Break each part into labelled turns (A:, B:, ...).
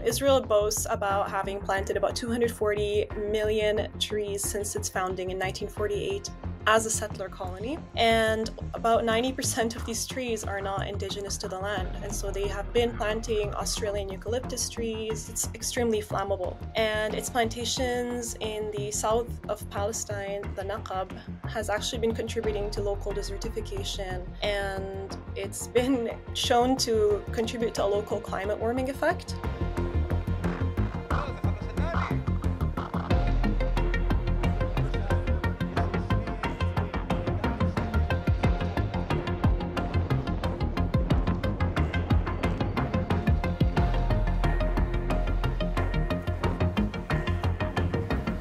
A: Israel boasts about having planted about 240 million trees since its founding in 1948 as a settler colony, and about 90% of these trees are not indigenous to the land, and so they have been planting Australian eucalyptus trees. It's extremely flammable, and its plantations in the south of Palestine, the Naqab, has actually been contributing to local desertification, and it's been shown to contribute to a local climate warming effect.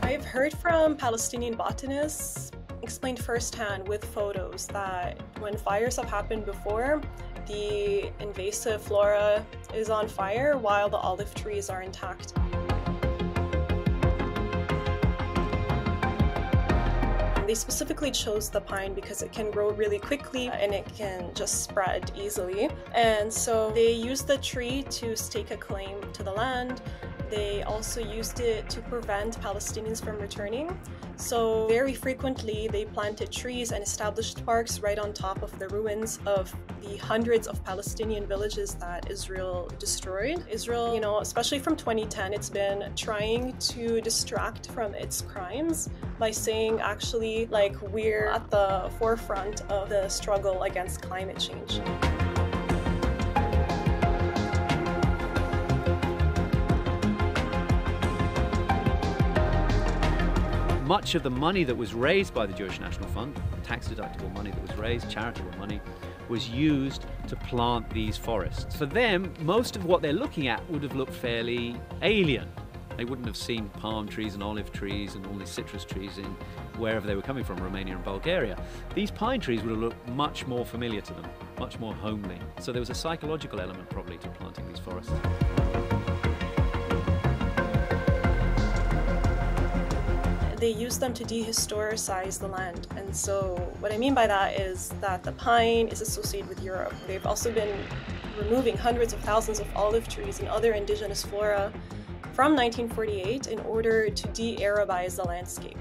A: I've heard from Palestinian botanists explained firsthand with photos that when fires have happened before, the invasive flora is on fire while the olive trees are intact. They specifically chose the pine because it can grow really quickly and it can just spread easily. And so they used the tree to stake a claim to the land. They also used it to prevent Palestinians from returning. So very frequently they planted trees and established parks right on top of the ruins of the hundreds of Palestinian villages that Israel destroyed. Israel, especially from 2010, it's been trying to distract from its crimes by saying actually like we're at the forefront of the struggle against climate change.
B: Much of the money that was raised by the Jewish National Fund, tax-deductible money that was raised, charitable money, was used to plant these forests. For them, most of what they're looking at would have looked fairly alien. They wouldn't have seen palm trees and olive trees and all these citrus trees in wherever they were coming from, Romania and Bulgaria. These pine trees would have looked much more familiar to them, much more homely. So there was a psychological element probably to planting these forests.
A: They use them to dehistoricize the land. And so what I mean by that is that the pine is associated with Europe. They've also been removing hundreds of thousands of olive trees and other indigenous flora from 1948 in order to de-Arabize the landscape.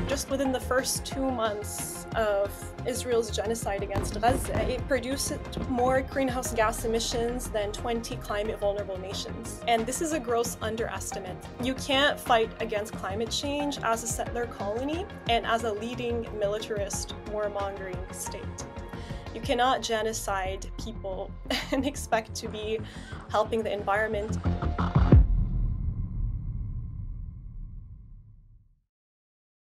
A: Just within the first 2 months of Israel's genocide against Gaza, it produced more greenhouse gas emissions than 20 climate vulnerable nations. And this is a gross underestimate. You can't fight against climate change as a settler colony and as a leading militarist warmongering state. You cannot genocide people and expect to be helping the environment.